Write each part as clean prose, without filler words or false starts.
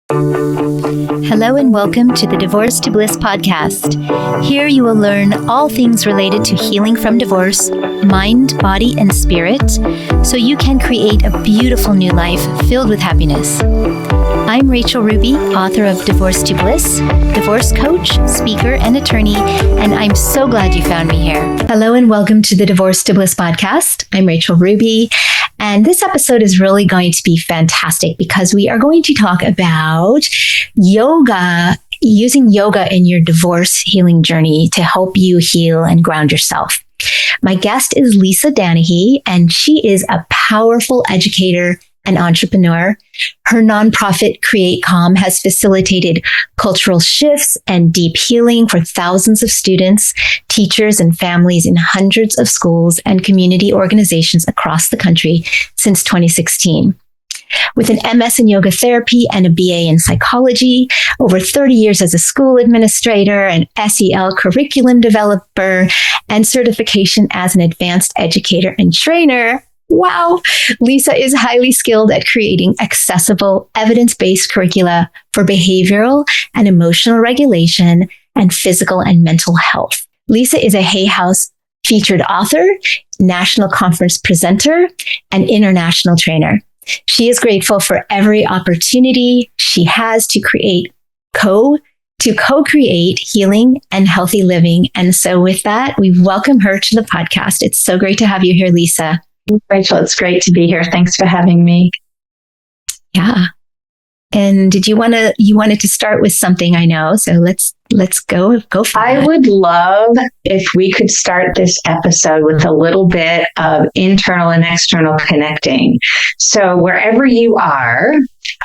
Hello and welcome to the Divorce to Bliss podcast. Here you will learn all things related to healing from divorce, mind, body, and spirit, so you can create a beautiful new life filled with happiness. I'm Rachel Ruby, author of Divorce to Bliss, divorce coach, speaker, and attorney, and I'm so glad you found me here. Hello and welcome to the Divorce to Bliss podcast. I'm Rachel Ruby, and this episode is really going to be fantastic because we are going to talk about yoga, using yoga in your divorce healing journey to help you heal and ground yourself. My guest is Lisa Danahy, and she is a powerful educator and entrepreneur. Her nonprofit Create Calm has facilitated cultural shifts and deep healing for thousands of students, teachers, and families in hundreds of schools and community organizations across the country since 2016. With an MS in yoga therapy and a BA in psychology, over 30 years as a school administrator, an SEL curriculum developer, and certification as an advanced educator and trainer, wow, Lisa is highly skilled at creating accessible, evidence-based curricula for behavioral and emotional regulation and physical and mental health. Lisa is a Hay House featured author, national conference presenter, and international trainer. She is grateful for every opportunity she has to co-create healing and healthy living. And so with that, we welcome her to the podcast. It's so great to have you here, Lisa. Rachel, it's great to be here. Thanks for having me. Yeah. And you wanted to start with something, I know. So let's go for it. I would love if we could start this episode with a little bit of internal and external connecting. So wherever you are,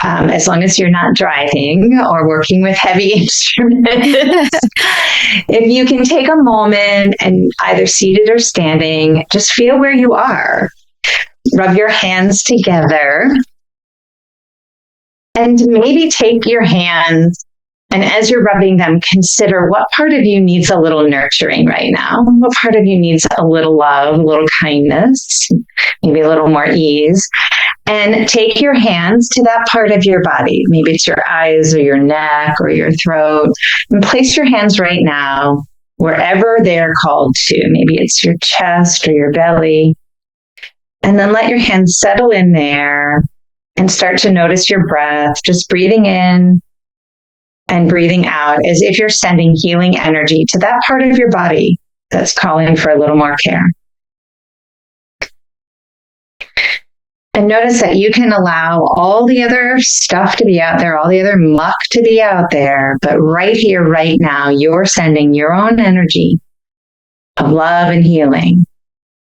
as long as you're not driving or working with heavy instruments, if you can take a moment and either seated or standing, just feel where you are. Rub your hands together and maybe take your hands, and as you're rubbing them, consider what part of you needs a little nurturing right now. What part of you needs a little love, a little kindness, maybe a little more ease. And take your hands to that part of your body. Maybe it's your eyes or your neck or your throat. And place your hands right now wherever they're called to. Maybe it's your chest or your belly. And then let your hands settle in there and start to notice your breath, just breathing in and breathing out as if you're sending healing energy to that part of your body that's calling for a little more care. And notice that you can allow all the other stuff to be out there, all the other muck to be out there, but right here, right now, you're sending your own energy of love and healing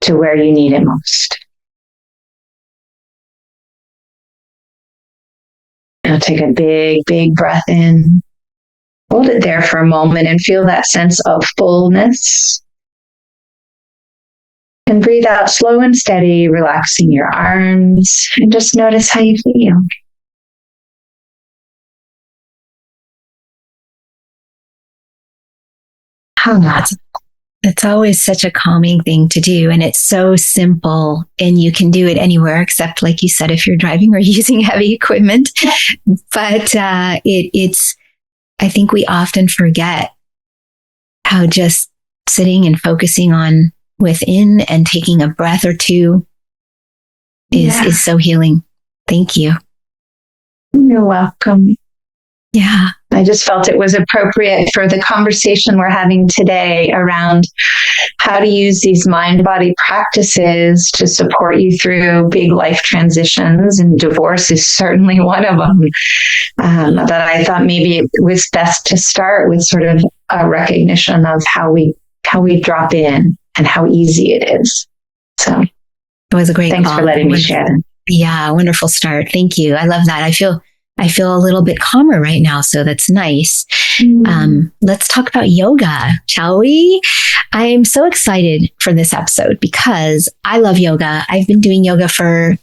to where you need it most. Now take a big, big breath in. Hold it there for a moment and feel that sense of fullness. And breathe out slow and steady, relaxing your arms, and just notice how you feel. It's always such a calming thing to do, and it's so simple, and you can do it anywhere except, like you said, if you're driving or using heavy equipment. But it's I think we often forget how just sitting and focusing on within and taking a breath or two is so healing. Thank you. You're welcome. Yeah. I just felt it was appropriate for the conversation we're having today around how to use these mind-body practices to support you through big life transitions, and divorce is certainly one of them. But I thought maybe it was best to start with sort of a recognition of how we drop in and how easy it is. So it was a great thanks call. for letting me share that. Yeah, wonderful start. Thank you. I love that. I feel a little bit calmer right now, so that's nice. Let's talk about yoga, shall we? I'm so excited for this episode because I love yoga. I've been doing yoga for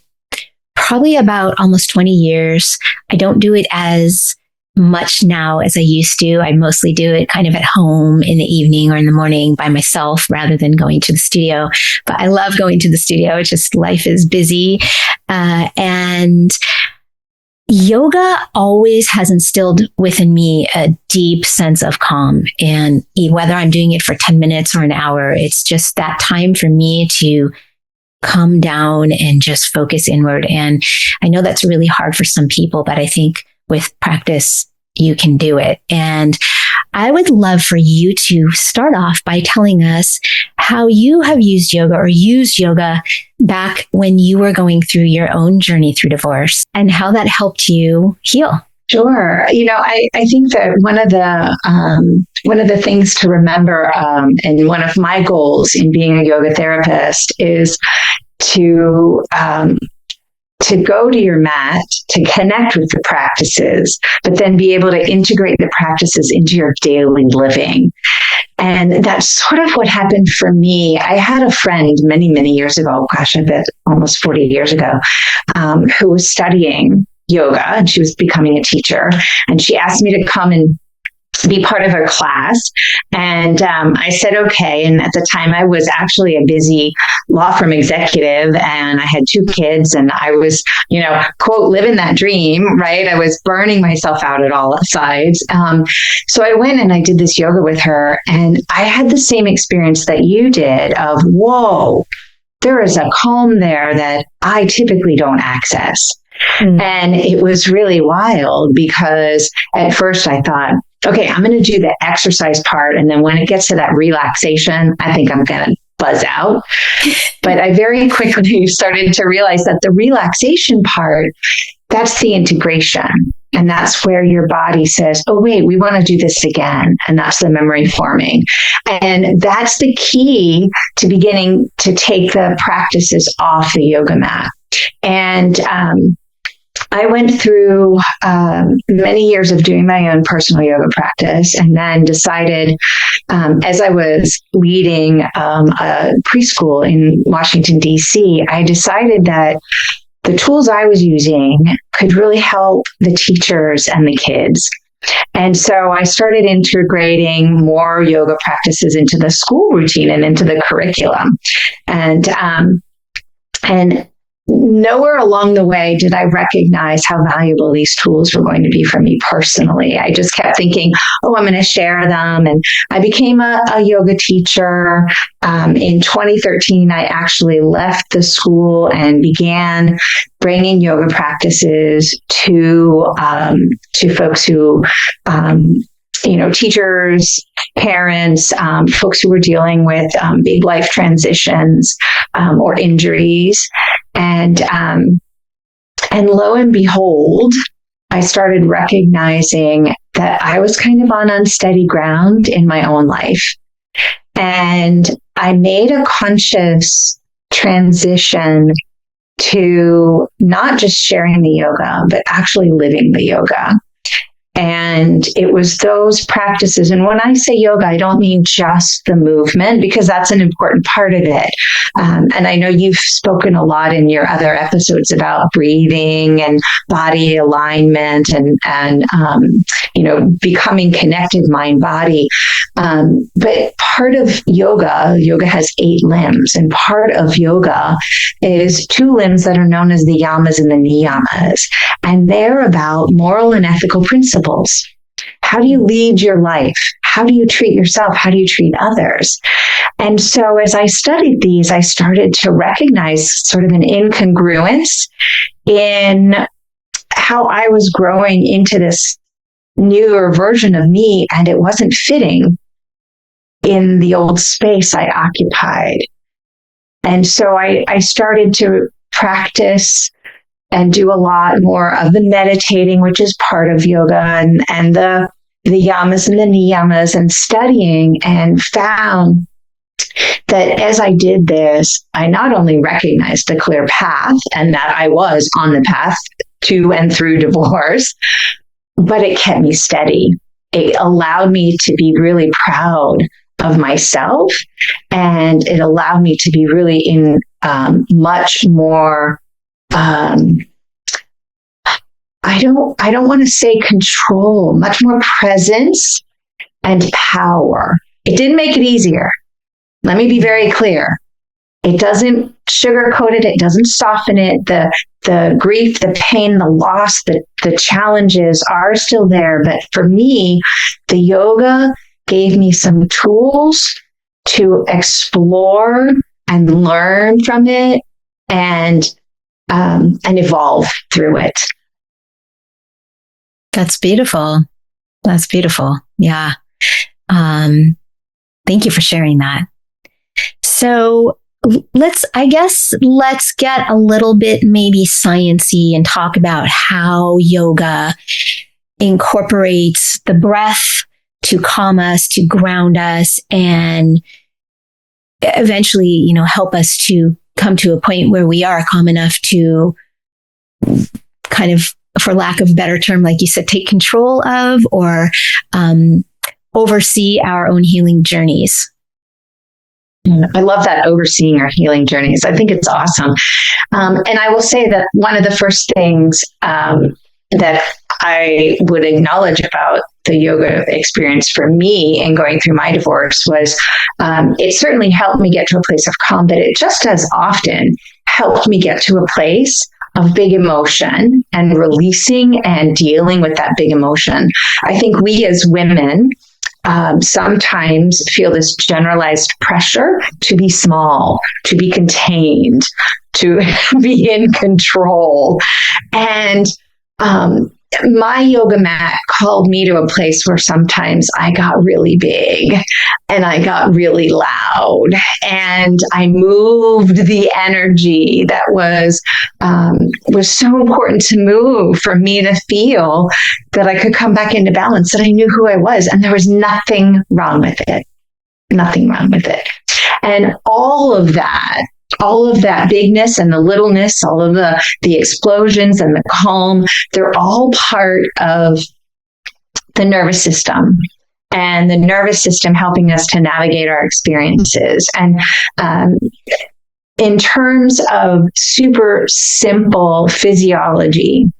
probably about almost 20 years. I don't do it as much now as I used to. I mostly do it kind of at home in the evening or in the morning by myself rather than going to the studio. But I love going to the studio. It's just life is busy. And Yoga always has instilled within me a deep sense of calm. And whether I'm doing it for 10 minutes or an hour, it's just that time for me to come down and just focus inward. And I know that's really hard for some people, but I think with practice, you can do it. And I would love for you to start off by telling us how you have used yoga or used yoga back when you were going through your own journey through divorce and how that helped you heal. Sure. I think that one of the things to remember, and one of my goals in being a yoga therapist is to go to your mat, to connect with the practices, but then be able to integrate the practices into your daily living. And that's sort of what happened for me. I had a friend many, many years ago, gosh, I bet almost 40 years ago, who was studying yoga, and she was becoming a teacher. And she asked me to come and be part of her class. And I said, okay. And at the time I was actually a busy law firm executive, and I had 2 kids, and I was, quote, living that dream, right? I was burning myself out at all sides. So I went and I did this yoga with her, and I had the same experience that you did of, whoa, there is a calm there that I typically don't access. And it was really wild because at first I thought, okay, I'm going to do the exercise part. And then when it gets to that relaxation, I think I'm going to buzz out. But I very quickly started to realize that the relaxation part, that's the integration. And that's where your body says, oh, wait, we want to do this again. And that's the memory forming. And that's the key to beginning to take the practices off the yoga mat. And I went through many years of doing my own personal yoga practice, and then decided, as I was leading a preschool in Washington, D.C., I decided that the tools I was using could really help the teachers and the kids. And so I started integrating more yoga practices into the school routine and into the curriculum. And nowhere along the way did I recognize how valuable these tools were going to be for me personally. I just kept thinking, oh, I'm going to share them. And I became a yoga teacher. In 2013, I actually left the school and began bringing yoga practices to folks who, teachers, parents, folks who were dealing with big life transitions or injuries. And lo and behold, I started recognizing that I was kind of on unsteady ground in my own life. And I made a conscious transition to not just sharing the yoga, but actually living the yoga. And it was those practices. And when I say yoga, I don't mean just the movement, because that's an important part of it. And I know you've spoken a lot in your other episodes about breathing and body alignment and becoming connected mind-body. But part of yoga has 8 limbs. And part of yoga is 2 limbs that are known as the yamas and the niyamas. And they're about moral and ethical principles. How do you lead your life? How do you treat yourself? How do you treat others? And so as I studied these, I started to recognize sort of an incongruence in how I was growing into this newer version of me, and it wasn't fitting in the old space I occupied. And so I started to practice and do a lot more of the meditating, which is part of yoga, and the yamas and the niyamas, and studying, and found that as I did this, I not only recognized a clear path and that I was on the path to and through divorce, but it kept me steady. It allowed me to be really proud of myself, and it allowed me to be really in much more I don't want to say control, much more presence and power. It didn't make it easier. Let me be very clear. It doesn't sugarcoat it. It doesn't soften it. The the grief, the pain, the loss, the challenges are still there. But for me, the yoga gave me some tools to explore and learn from it and evolve through it. That's beautiful. That's beautiful. Yeah. Thank you for sharing that. So let's get a little bit maybe sciencey and talk about how yoga incorporates the breath to calm us, to ground us, and eventually, help us to come to a point where we are calm enough to kind of, for lack of a better term, like you said, take control of or oversee our own healing journeys. I love that, overseeing our healing journeys. I think it's awesome. And I will say that one of the first things that I would acknowledge about the yoga experience for me in going through my divorce was it certainly helped me get to a place of calm, but it just as often helped me get to a place of big emotion and releasing and dealing with that big emotion. I think we as women sometimes feel this generalized pressure to be small, to be contained, to be in control. And my yoga mat called me to a place where sometimes I got really big and I got really loud and I moved the energy that was so important to move for me to feel that I could come back into balance, that I knew who I was, and there was nothing wrong with it. Nothing wrong with it. And all of that bigness and the littleness, all of the explosions and the calm, they're all part of the nervous system, and the nervous system helping us to navigate our experiences. And in terms of super simple physiology,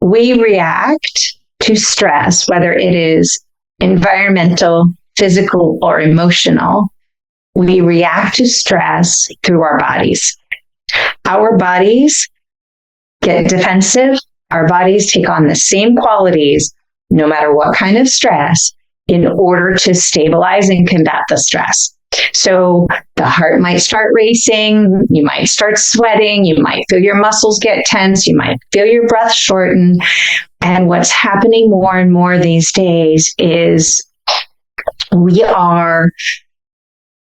we react to stress, whether it is environmental, physical, or emotional. We react to stress through our bodies. Our bodies get defensive. Our bodies take on the same qualities, no matter what kind of stress, in order to stabilize and combat the stress. So the heart might start racing, you might start sweating, you might feel your muscles get tense, you might feel your breath shorten. And what's happening more and more these days is we are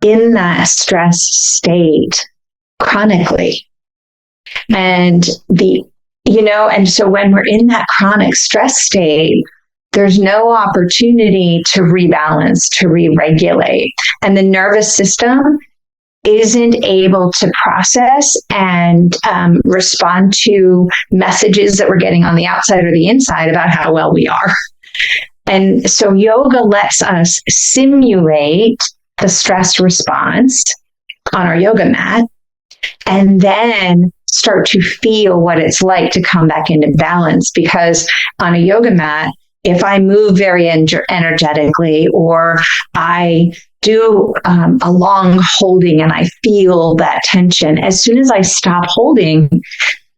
in that stress state chronically. And so when we're in that chronic stress state, there's no opportunity to rebalance, to re-regulate. And the nervous system isn't able to process and respond to messages that we're getting on the outside or the inside about how well we are. And so yoga lets us simulate the stress response on our yoga mat and then start to feel what it's like to come back into balance. Because on a yoga mat, if I move very energetically, or I do a long holding and I feel that tension, as soon as I stop holding,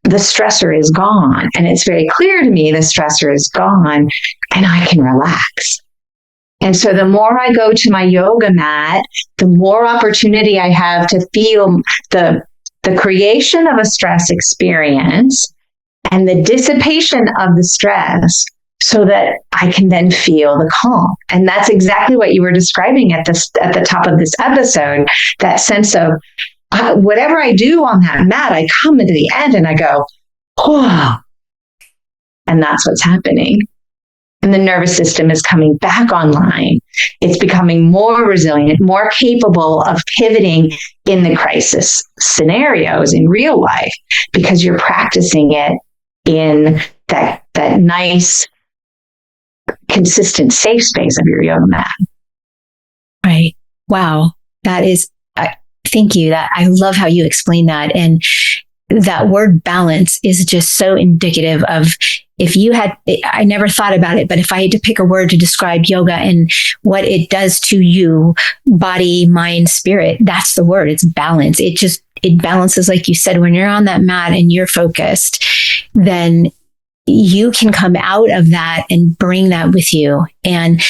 the stressor is gone. And it's very clear to me the stressor is gone and I can relax. And so the more I go to my yoga mat, the more opportunity I have to feel the creation of a stress experience and the dissipation of the stress, so that I can then feel the calm. And that's exactly what you were describing at the top of this episode, that sense of whatever I do on that mat, I come into the end and I go, oh, and that's what's happening. And the nervous system is coming back online. It's becoming more resilient, more capable of pivoting in the crisis scenarios in real life, because you're practicing it in that nice, consistent, safe space of your yoga mat. Right. Wow. That is, thank you. That I love how you explain that. And that word balance is just so indicative of, if you had, I never thought about it, but if I had to pick a word to describe yoga and what it does to you, body, mind, spirit, that's the word. It's balance. it balances, like you said, when you're on that mat and you're focused, then you can come out of that and bring that with you. And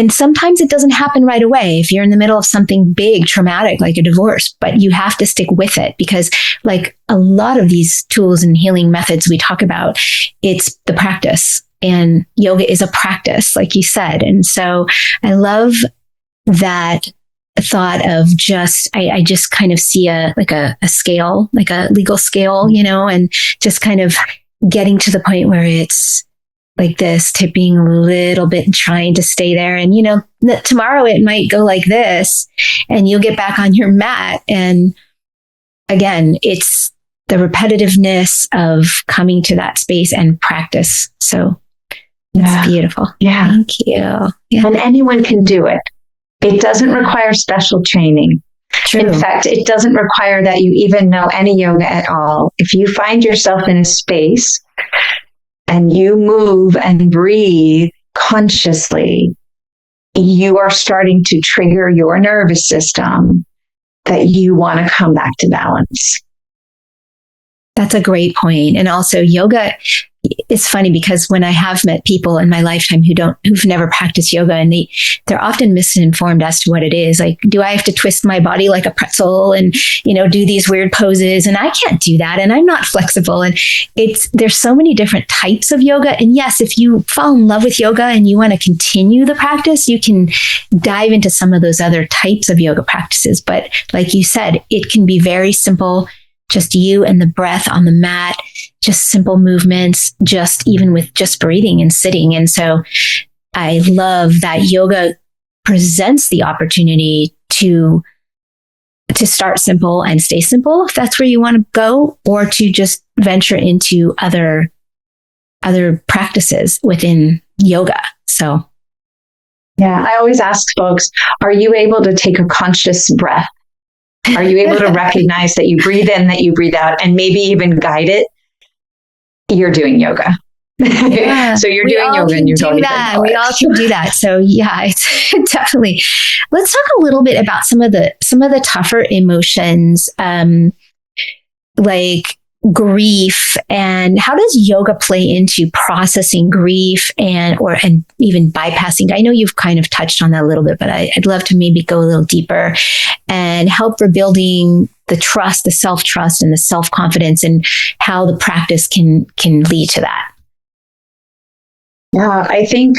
sometimes it doesn't happen right away if you're in the middle of something big, traumatic, like a divorce, but you have to stick with it, because like a lot of these tools and healing methods we talk about, it's the practice, and yoga is a practice, like you said. And so I love that thought of I just kind of see a scale, like a legal scale, and just kind of getting to the point where it's like this, tipping a little bit and trying to stay there. And, tomorrow it might go like this and you'll get back on your mat. And again, it's the repetitiveness of coming to that space and practice. So it's beautiful. Yeah. Thank you. Yeah. And anyone can do it. It doesn't require special training. True. In fact, it doesn't require that you even know any yoga at all. If you find yourself in a space and you move and breathe consciously, you are starting to trigger your nervous system that you want to come back to balance. That's a great point. And also yoga, it's funny because when I have met people in my lifetime who've never practiced yoga, and they're often misinformed as to what it is. Like, do I have to twist my body like a pretzel and, do these weird poses? And I can't do that. And I'm not flexible. And there's so many different types of yoga. And yes, if you fall in love with yoga and you want to continue the practice, you can dive into some of those other types of yoga practices. But like you said, it can be very simple. Just you and the breath on the mat, just simple movements, just even with just breathing and sitting. And so I love that yoga presents the opportunity to start simple and stay simple, if that's where you want to go, or to just venture into other practices within yoga. So yeah, I always ask folks, are you able to take a conscious breath? Are you able to recognize that you breathe in, that you breathe out, and maybe even guide it? You're doing yoga. Yeah, so you're doing yoga and you don't even know We all can do that. So yeah, it's definitely. Let's talk a little bit about some of the tougher emotions, like grief, and how does yoga play into processing grief and even bypassing? I know you've kind of touched on that a little bit, but I'd love to maybe go a little deeper and help rebuilding the trust, the self-trust, and the self-confidence, and how the practice can lead to that. Yeah, I think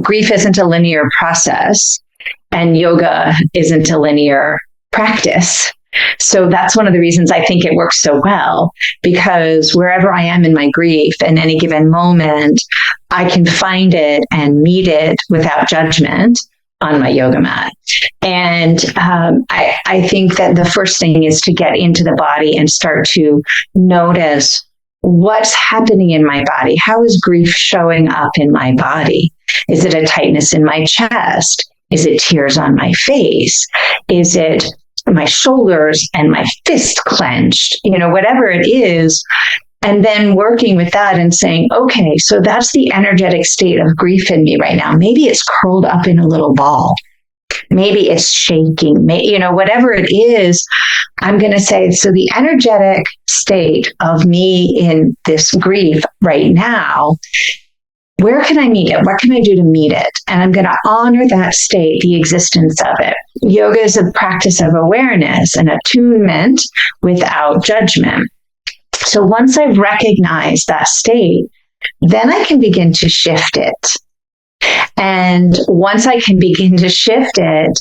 grief isn't a linear process, and yoga isn't a linear practice. So that's one of the reasons I think it works so well, because wherever I am in my grief in any given moment, I can find it and meet it without judgment on my yoga mat. And I think that the first thing is to get into the body and start to notice what's happening in my body. How is grief showing up in my body? Is it a tightness in my chest? Is it tears on my face? Is it my shoulders and my fist clenched? Whatever it is. And then working with that and saying, okay, so that's the energetic state of grief in me right now. Maybe it's curled up in a little ball. Maybe it's shaking. Whatever it is, I'm going to say, so the energetic state of me in this grief right now, where can I meet it? What can I do to meet it? And I'm going to honor that state, the existence of it. Yoga is a practice of awareness and attunement without judgment. So once I've recognized that state, then I can begin to shift it. And once I can begin to shift it,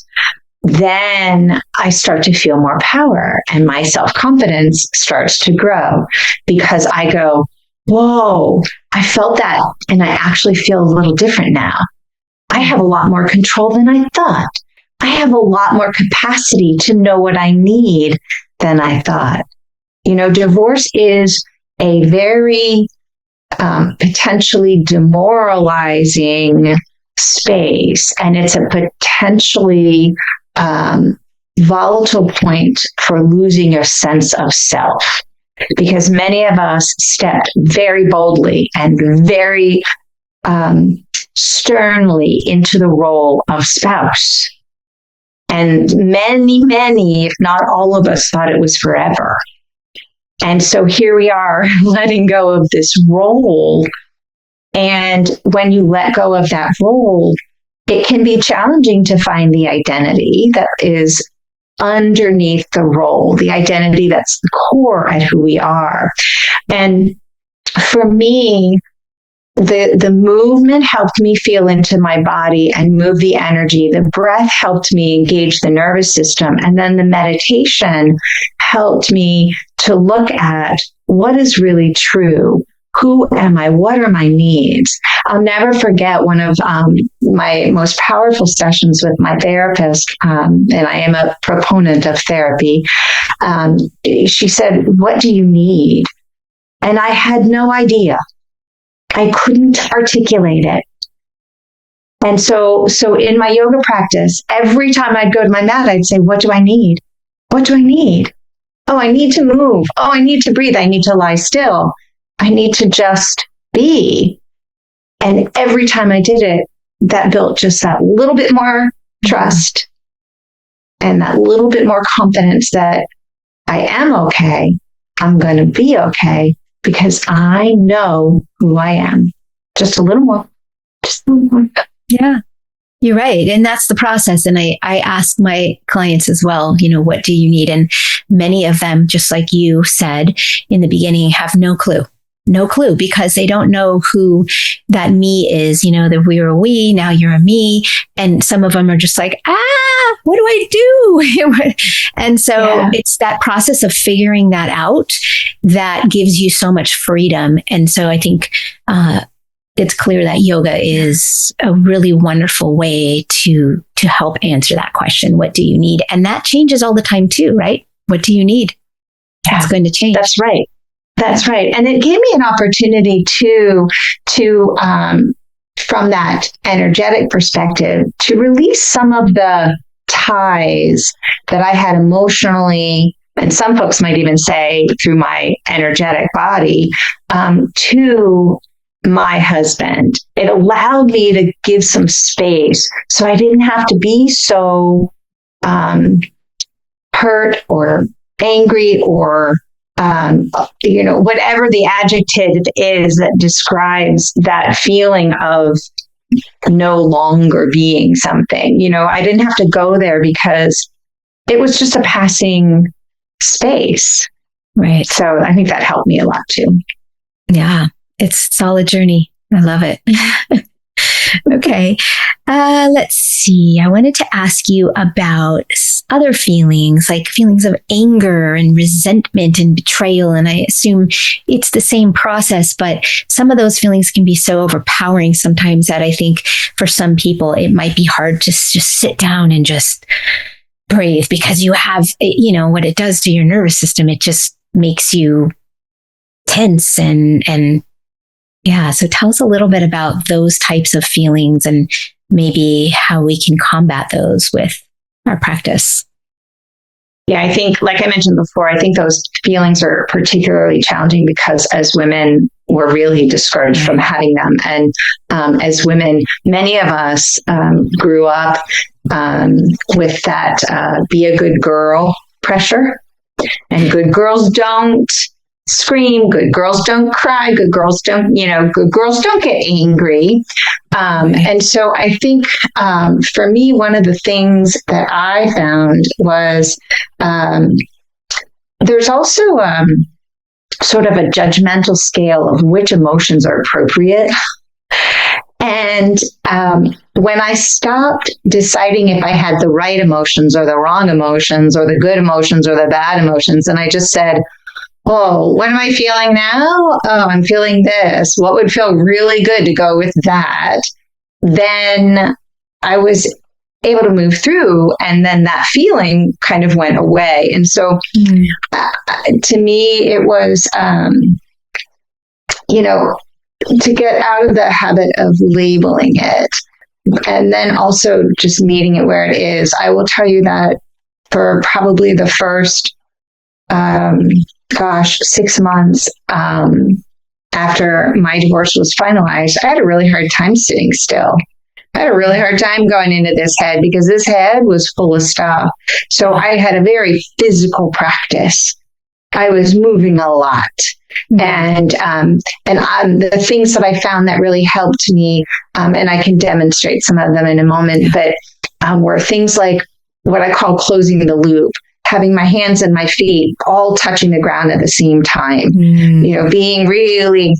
then I start to feel more power, and my self-confidence starts to grow, because I go, whoa, I felt that, and I actually feel a little different now. I have a lot more control than I thought. I have a lot more capacity to know what I need than I thought. Divorce is a very potentially demoralizing space, and it's a potentially volatile point for losing your sense of self. Because many of us stepped very boldly and very sternly into the role of spouse. And many, if not all of us, thought it was forever. And so here we are letting go of this role. And when you let go of that role, it can be challenging to find the identity that is underneath the role, the identity that's the core at who we are. And for me, the movement helped me feel into my body and move the energy. The breath helped me engage the nervous system. And then the meditation helped me to look at what is really true. Who am I? What are my needs? I'll never forget one of my most powerful sessions with my therapist, and I am a proponent of therapy. She said, "What do you need?" And I had no idea. I couldn't articulate it. And so in my yoga practice, every time I'd go to my mat, I'd say, "What do I need? What do I need? Oh, I need to move. Oh, I need to breathe. I need to lie still. I need to just be." And every time I did it, that built just that little bit more trust and that little bit more confidence that I am okay. I'm going to be okay because I know who I am. Just a little more. Just a little more. Yeah. You're right. And that's the process. And I ask my clients as well, what do you need? And many of them, just like you said in the beginning, have no clue. No clue, because they don't know who that me is, that we were a we, now you're a me. And some of them are just like, what do I do? And so It's that process of figuring that out that gives you so much freedom. And so I think it's clear that yoga is a really wonderful way to help answer that question. What do you need? And that changes all the time too, right? What do you need? It's going to change. That's right. That's right. And it gave me an opportunity to from that energetic perspective, to release some of the ties that I had emotionally, and some folks might even say through my energetic body, to my husband. It allowed me to give some space so I didn't have to be so hurt or angry or whatever the adjective is that describes that feeling of no longer being something. I didn't have to go there because it was just a passing space. Right. So I think that helped me a lot too. Yeah, it's a solid journey. I love it. Okay. Let's see. I wanted to ask you about other feelings, like feelings of anger and resentment and betrayal. And I assume it's the same process, but some of those feelings can be so overpowering sometimes that I think for some people, it might be hard to just sit down and just breathe, because you have, what it does to your nervous system. It just makes you tense and yeah. So tell us a little bit about those types of feelings and maybe how we can combat those with our practice. Yeah, I think, like I mentioned before, I think those feelings are particularly challenging because as women, we're really discouraged from having them. And as women, many of us grew up with that be a good girl pressure. And good girls don't scream, good girls don't cry, good girls don't get angry. And so I think for me, one of the things that I found was there's also sort of a judgmental scale of which emotions are appropriate. And when I stopped deciding if I had the right emotions or the wrong emotions or the good emotions or the bad emotions, and I just said, oh, what am I feeling now? Oh, I'm feeling this. What would feel really good to go with that? Then I was able to move through, and then that feeling kind of went away. And so to me, it was, to get out of the habit of labeling it and then also just meeting it where it is. I will tell you that for probably the first 6 months after my divorce was finalized, I had a really hard time sitting still. I had a really hard time going into this head because this head was full of stuff. So I had a very physical practice. I was moving a lot. And the things that I found that really helped me, and I can demonstrate some of them in a moment, but were things like what I call closing the loop, having my hands and my feet all touching the ground at the same time, being really,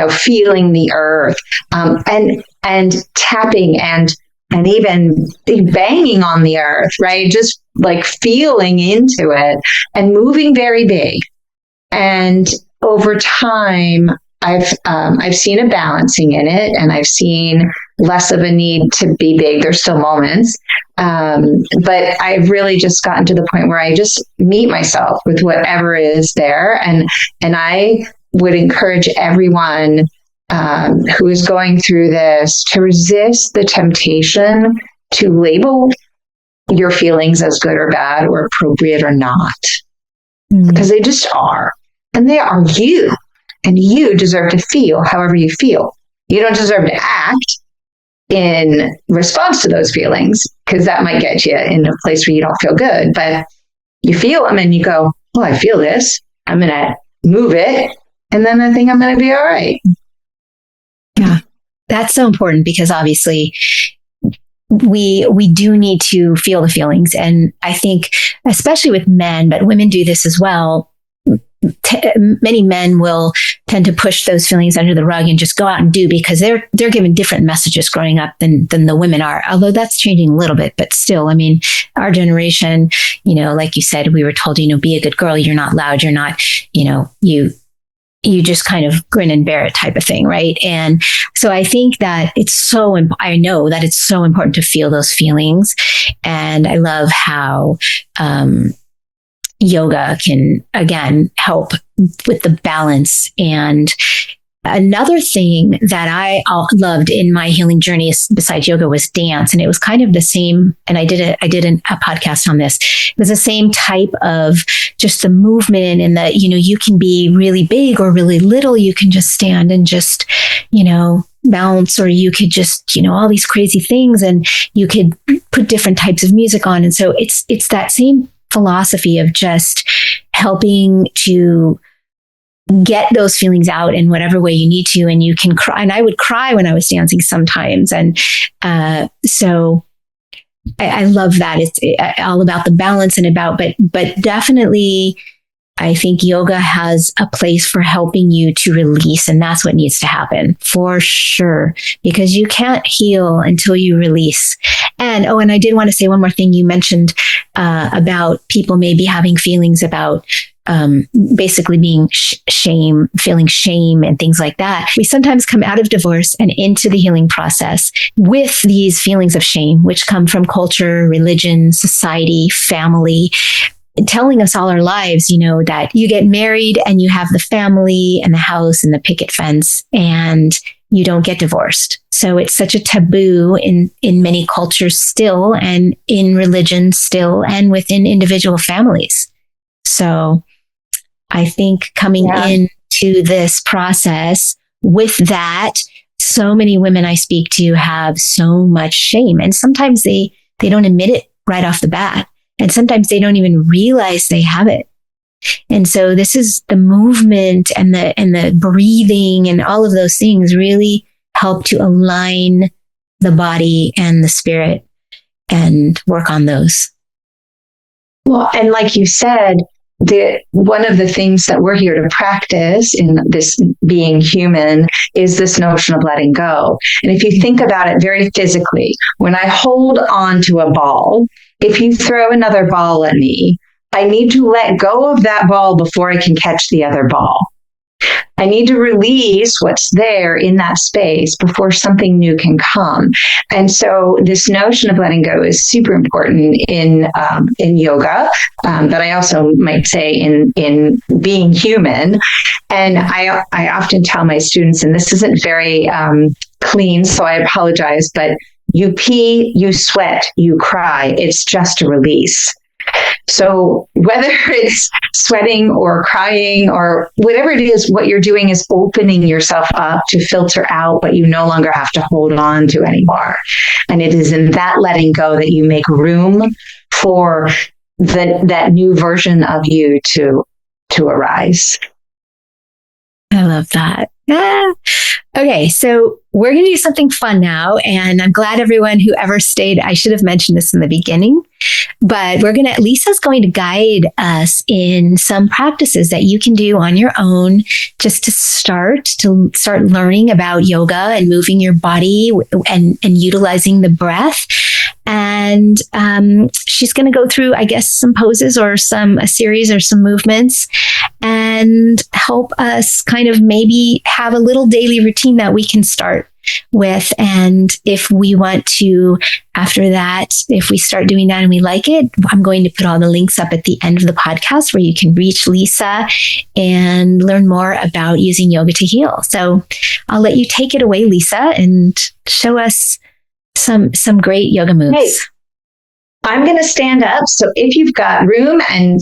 feeling the earth, and tapping and even banging on the earth, right? Just like feeling into it and moving very big. And over time, I've seen a balancing in it, and I've seen less of a need to be big. There's still moments, but I've really just gotten to the point where I just meet myself with whatever is there, and I would encourage everyone who is going through this to resist the temptation to label your feelings as good or bad or appropriate or not, because they just are, and they are you. And you deserve to feel however you feel. You don't deserve to act in response to those feelings, because that might get you in a place where you don't feel good. But you feel them and you go, well, I feel this. I'm going to move it. And then I think I'm going to be all right. Yeah, that's so important, because obviously we do need to feel the feelings. And I think, especially with men, but women do this as well. Many men will tend to push those feelings under the rug and just go out and do, because they're given different messages growing up than the women are. Although that's changing a little bit, but still, I mean, our generation, like you said, we were told, be a good girl. You're not loud. You're not, you just kind of grin and bear it type of thing. Right. And so I think that I know that it's so important to feel those feelings. And I love how, yoga can, again, help with the balance. And another thing that I loved in my healing journey besides yoga was dance. And it was kind of the same. And I did a podcast on this. It was the same type of just the movement, and that, you can be really big or really little. You can just stand and just, bounce, or you could just, all these crazy things, and you could put different types of music on. And so it's that same philosophy of just helping to get those feelings out in whatever way you need to. And you can cry. And I would cry when I was dancing sometimes. And so I love that. It's all about the balance and but definitely I think yoga has a place for helping you to release. And that's what needs to happen for sure, because you can't heal until you release. And I did want to say one more thing. You mentioned about people maybe having feelings about basically being feeling shame and things like that. We sometimes come out of divorce and into the healing process with these feelings of shame, which come from culture, religion, society, family, telling us all our lives, that you get married and you have the family and the house and the picket fence, and you don't get divorced. So it's such a taboo in many cultures still, and in religion still, and within individual families. So I think coming into this process with that, so many women I speak to have so much shame, and sometimes they don't admit it right off the bat. And sometimes they don't even realize they have it. And so this is the movement and the breathing and all of those things really help to align the body and the spirit and work on those. Well, and like you said, one of the things that we're here to practice in this being human is this notion of letting go. And if you think about it very physically, when I hold on to a ball, if you throw another ball at me, I need to let go of that ball before I can catch the other ball. I need to release what's there in that space before something new can come. And so this notion of letting go is super important in yoga, but I also might say in being human. And I often tell my students, and this isn't very clean, so I apologize, but you pee, you sweat, you cry. It's just a release. So whether it's sweating or crying or whatever it is, what you're doing is opening yourself up to filter out what you no longer have to hold on to anymore. And it is in that letting go that you make room for that new version of you to arise. I love that. Ah. Okay, so we're going to do something fun now. And I'm glad everyone who ever stayed, I should have mentioned this in the beginning, but Lisa's going to guide us in some practices that you can do on your own just to start learning about yoga and moving your body and utilizing the breath. And she's going to go through, I guess, some poses or a series or some movements and help us kind of maybe have a little daily routine that we can start with. And if we want to, after that, if we start doing that and we like it, I'm going to put all the links up at the end of the podcast where you can reach Lisa and learn more about using yoga to heal. So I'll let you take it away, Lisa, and show us some great yoga moves. Hey, I'm going to stand up. So if you've got room and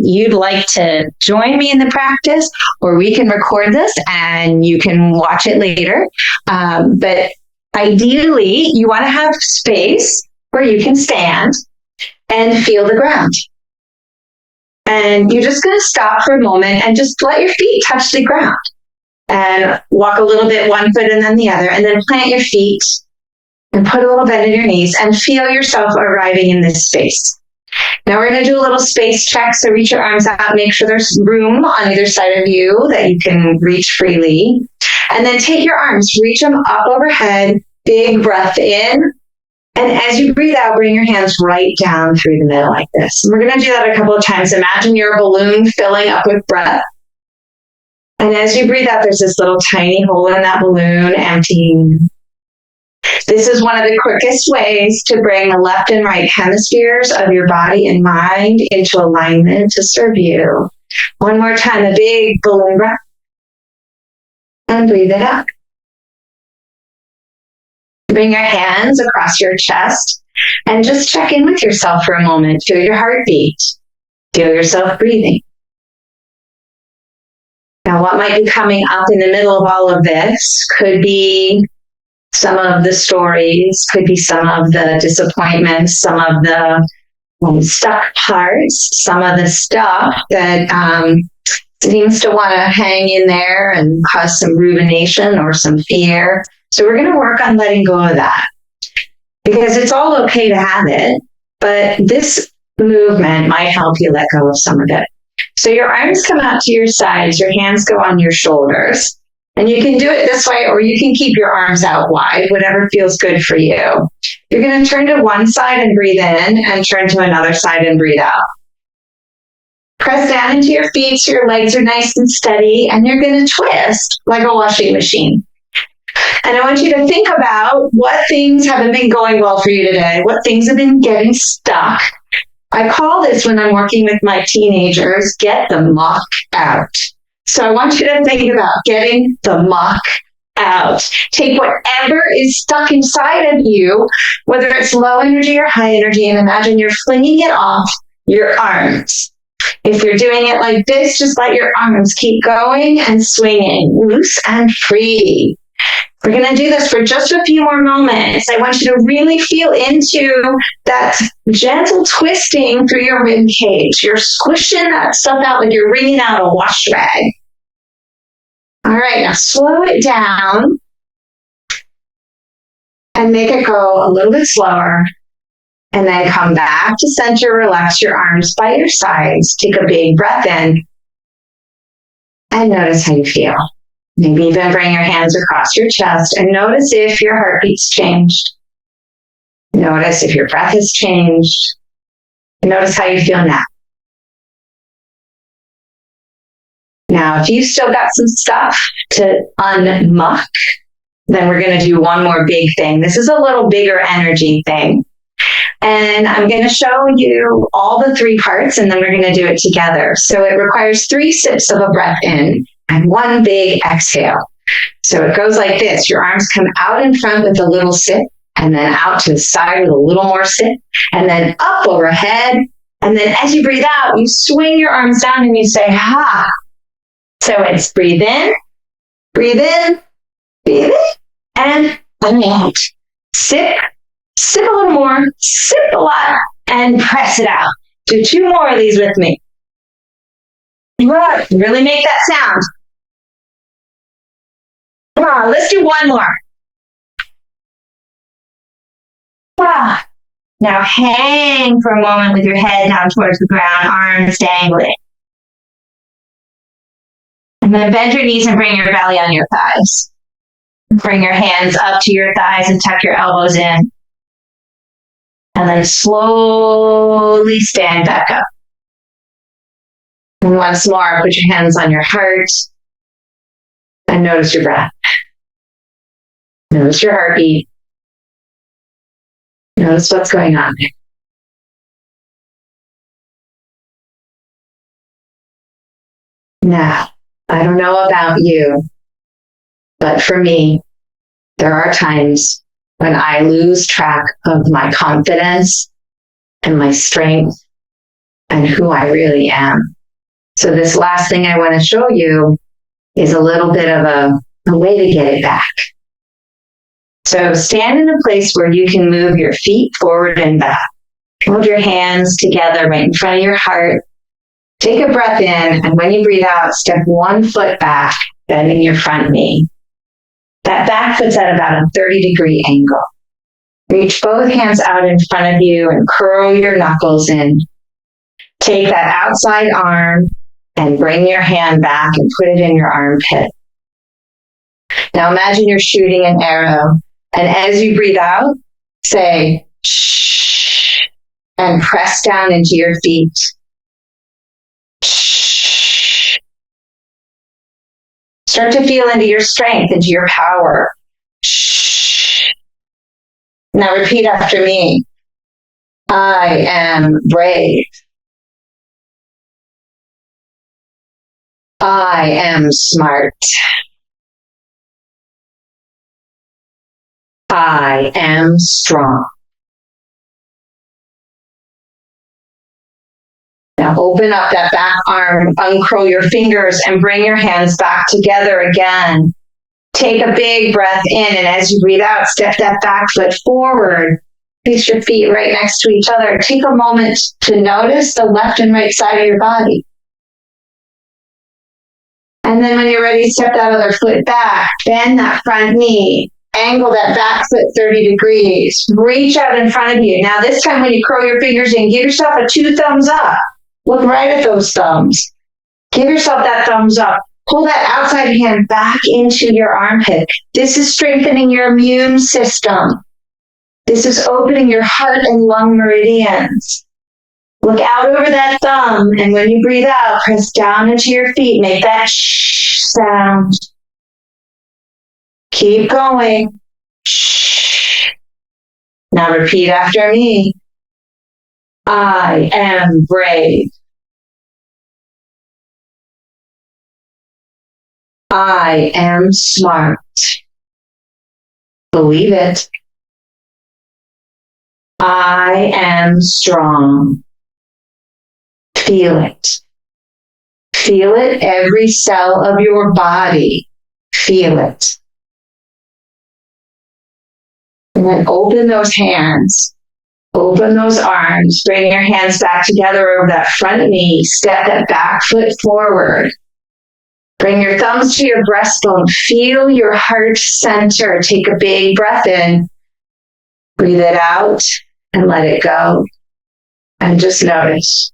you'd like to join me in the practice, or we can record this and you can watch it later. But ideally, you want to have space where you can stand and feel the ground. And you're just going to stop for a moment and just let your feet touch the ground and walk a little bit one foot and then the other, and then plant your feet and put a little bend in your knees and feel yourself arriving in this space. Now we're going to do a little space check. So reach your arms out, make sure there's room on either side of you that you can reach freely. And then take your arms, reach them up overhead, big breath in. And as you breathe out, bring your hands right down through the middle like this. And we're going to do that a couple of times. Imagine you're a balloon filling up with breath. And as you breathe out, there's this little tiny hole in that balloon emptying. This is one of the quickest ways to bring the left and right hemispheres of your body and mind into alignment to serve you. One more time, a big balloon breath. And breathe it out. Bring your hands across your chest and just check in with yourself for a moment. Feel your heartbeat. Feel yourself breathing. Now, what might be coming up in the middle of all of this could be some of the stories, could be some of the disappointments, some of the stuck parts, some of the stuff that seems to want to hang in there and cause some rumination or some fear. So we're going to work on letting go of that, because it's all okay to have it, but this movement might help you let go of some of it. So your arms come out to your sides, your hands go on your shoulders. And you can do it this way, or you can keep your arms out wide, whatever feels good for you. You're going to turn to one side and breathe in, and turn to another side and breathe out. Press down into your feet so your legs are nice and steady, and you're going to twist like a washing machine. And I want you to think about what things haven't been going well for you today, what things have been getting stuck. I call this, when I'm working with my teenagers, get the muck out. So I want you to think about getting the muck out. Take whatever is stuck inside of you, whether it's low energy or high energy, and imagine you're flinging it off your arms. If you're doing it like this, just let your arms keep going and swinging, loose and free. We're going to do this for just a few more moments. I want you to really feel into that gentle twisting through your rib cage. You're squishing that stuff out like you're wringing out a wash rag. All right, now slow it down and make it go a little bit slower. And then come back to center, relax your arms by your sides. Take a big breath in and notice how you feel. Maybe even bring your hands across your chest and notice if your heartbeat's changed. Notice if your breath has changed. Notice how you feel now. Now, if you've still got some stuff to unmuck, then we're going to do one more big thing. This is a little bigger energy thing. And I'm going to show you all the three parts, and then we're going to do it together. So it requires 3 sips of a breath in and 1 big exhale. So it goes like this. Your arms come out in front with a little sip, and then out to the side with a little more sip, and then up overhead, And then as you breathe out, you swing your arms down and you say, ha. So it's breathe in, breathe in, breathe in, and out. Sip, sip a little more, sip a lot, and press it out. Do 2 more of these with me. Really make that sound. Come on, let's do 1 more. Now hang for a moment with your head down towards the ground, arms dangling. And then bend your knees and bring your belly on your thighs. Bring your hands up to your thighs and tuck your elbows in. And then slowly stand back up. And once more, put your hands on your heart and notice your breath. Notice your heartbeat. Notice what's going on there. Now, I don't know about you, but for me, there are times when I lose track of my confidence and my strength and who I really am. So this last thing I want to show you is a little bit of a way to get it back. So stand in a place where you can move your feet forward and back. Hold your hands together right in front of your heart. Take a breath in, and when you breathe out, step 1 foot back, bending your front knee. That back foot's at about a 30-degree angle. Reach both hands out in front of you and curl your knuckles in. Take that outside arm and bring your hand back and put it in your armpit. Now imagine you're shooting an arrow. And as you breathe out, say, shh, and press down into your feet. Shh. Start to feel into your strength, into your power. Shh. Now repeat after me. I am brave. I am smart. I am strong. Now open up that back arm, uncurl your fingers, and bring your hands back together again. Take a big breath in, and as you breathe out, step that back foot forward. Place your feet right next to each other. Take a moment to notice the left and right side of your body. And then when you're ready, step that other foot back. Bend that front knee. Angle that back foot 30 degrees. Reach out in front of you. Now this time when you curl your fingers in, give yourself a 2 thumbs up. Look right at those thumbs. Give yourself that thumbs up. Pull that outside hand back into your armpit. This is strengthening your immune system. This is opening your heart and lung meridians. Look out over that thumb, and when you breathe out, press down into your feet. Make that shh sound. Keep going. Shh. Now repeat after me. I am brave. I am smart. Believe it. I am strong. Feel it. Feel it every cell of your body. Feel it. And then open those hands. Open those arms. Bring your hands back together over that front knee. Step that back foot forward. Bring your thumbs to your breastbone. Feel your heart center. Take a big breath in. Breathe it out and let it go. And just notice.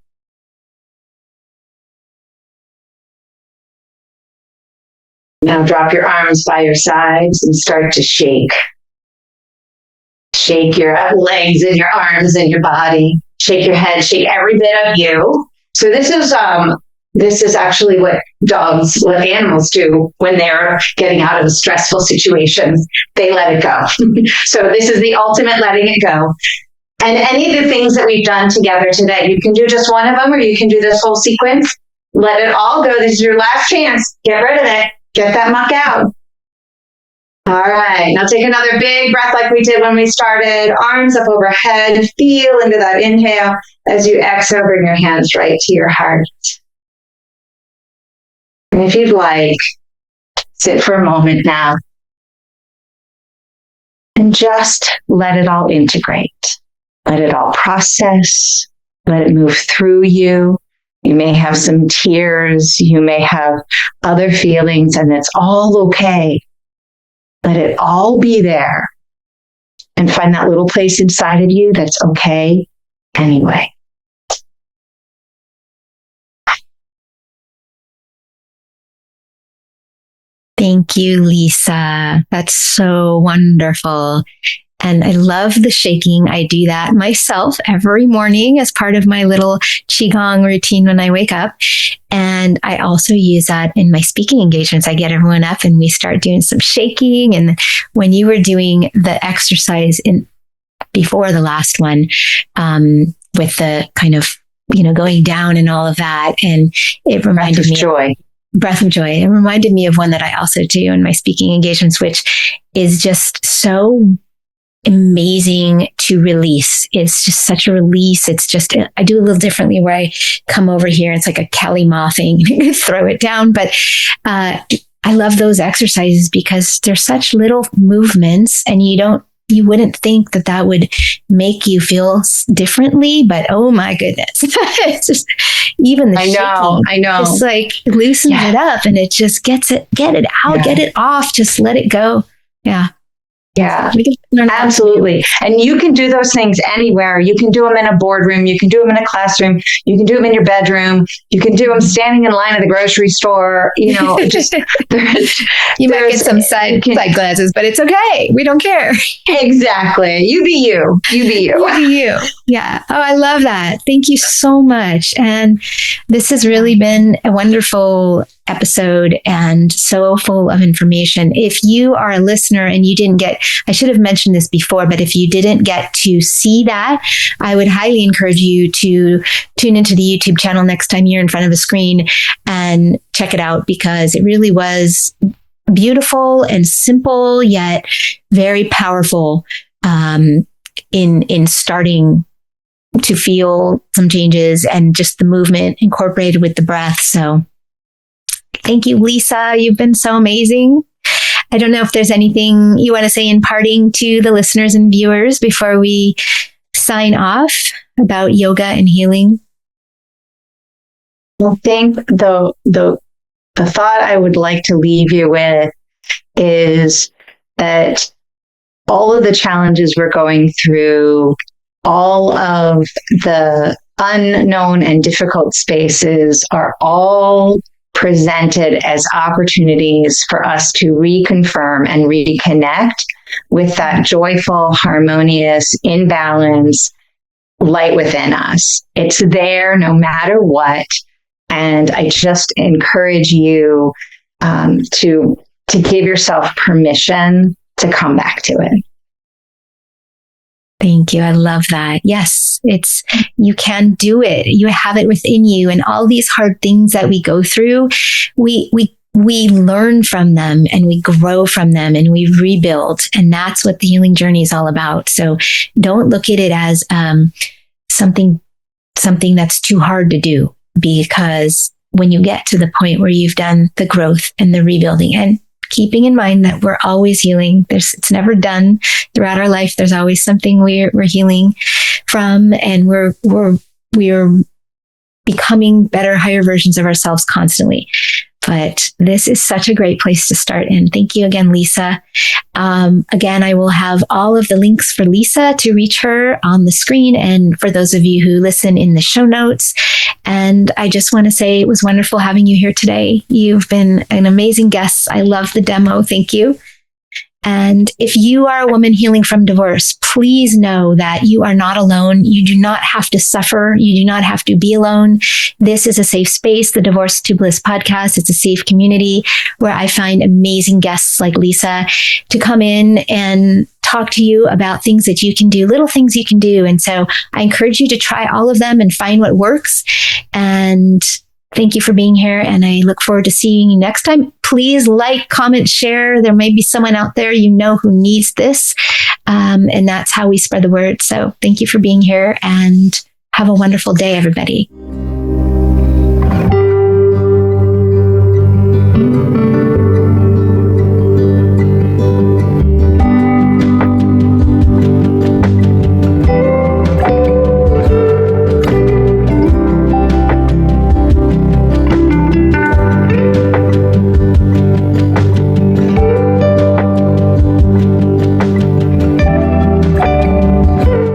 Now drop your arms by your sides and start to shake. Shake your legs and your arms and your body. Shake your head. Shake every bit of you. So this is actually what animals do when they're getting out of a stressful situation. They let it go. So this is the ultimate letting it go. And any of the things that we've done together today, you can do just one of them, or you can do this whole sequence. Let it all go. This is your last chance. Get rid of it. Get that muck out. All right. Now take another big breath like we did when we started. Arms up overhead. Feel into that inhale. As you exhale, bring your hands right to your heart. And if you'd like, sit for a moment now and just let it all integrate. Let it all process. Let it move through you. You may have some tears. You may have other feelings, and it's all okay. Let it all be there. And find that little place inside of you that's okay anyway. Thank you, Lisa. That's so wonderful. And I love the shaking. I do that myself every morning as part of my little Qigong routine when I wake up. And I also use that in my speaking engagements. I get everyone up and we start doing some shaking. And when you were doing the exercise before the last one, with the kind of, going down and all of that, and it reminded me joy. Breath of Joy. It reminded me of one that I also do in my speaking engagements, which is just so amazing to release. It's just such a release. It's just, I do a little differently where I come over here. It's like a Kelly Ma thing, throw it down. But I love those exercises because they're such little movements, and you wouldn't think that would make you feel differently, but oh my goodness. It's just, even the shaking, I know. It's like loosens it up, and it just get it out, get it off, just let it go. Yeah. Yeah, absolutely. And you can do those things anywhere. You can do them in a boardroom. You can do them in a classroom. You can do them in your bedroom. You can do them standing in line at the grocery store. Just you might get some side glasses, but it's okay. We don't care. Exactly. You be you. You be you. You be you. Yeah. Oh, I love that. Thank you so much. And this has really been a wonderful episode and so full of information. If you are a listener and you didn't get, I should have mentioned this before, but if you didn't get to see that, I would highly encourage you to tune into the YouTube channel next time you're in front of a screen and check it out, because it really was beautiful and simple, yet very powerful in starting to feel some changes and just the movement incorporated with the breath. So thank you, Lisa. You've been so amazing. I don't know if there's anything you want to say in parting to the listeners and viewers before we sign off about yoga and healing. I think the thought I would like to leave you with is that all of the challenges we're going through, all of the unknown and difficult spaces are all presented as opportunities for us to reconfirm and reconnect with that joyful, harmonious, in balance light within us. It's there no matter what. And I just encourage you to give yourself permission to come back to it. Thank you. I love that. Yes, you can do it. You have it within you. And all these hard things that we go through, we learn from them and we grow from them and we rebuild. And that's what the healing journey is all about. So don't look at it as something that's too hard to do, because when you get to the point where you've done the growth and the rebuilding, and keeping in mind that we're always healing. It's never done throughout our life. There's always something we're healing from, and we're becoming better, higher versions of ourselves constantly. But this is such a great place to start. And thank you again, Lisa. Again, I will have all of the links for Lisa to reach her on the screen, and for those of you who listen, in the show notes. And I just want to say it was wonderful having you here today. You've been an amazing guest. I love the demo. Thank you. And if you are a woman healing from divorce, please know that you are not alone. You do not have to suffer. You do not have to be alone. This is a safe space, the Divorce to Bliss podcast. It's a safe community where I find amazing guests like Lisa to come in and talk to you about things that you can do, little things you can do. And so I encourage you to try all of them and find what works. And Thank you for being here, and I look forward to seeing you next time. Please like, comment, share. There may be someone out there you know who needs this, and that's how we spread the word. So thank you for being here, and have a wonderful day, everybody.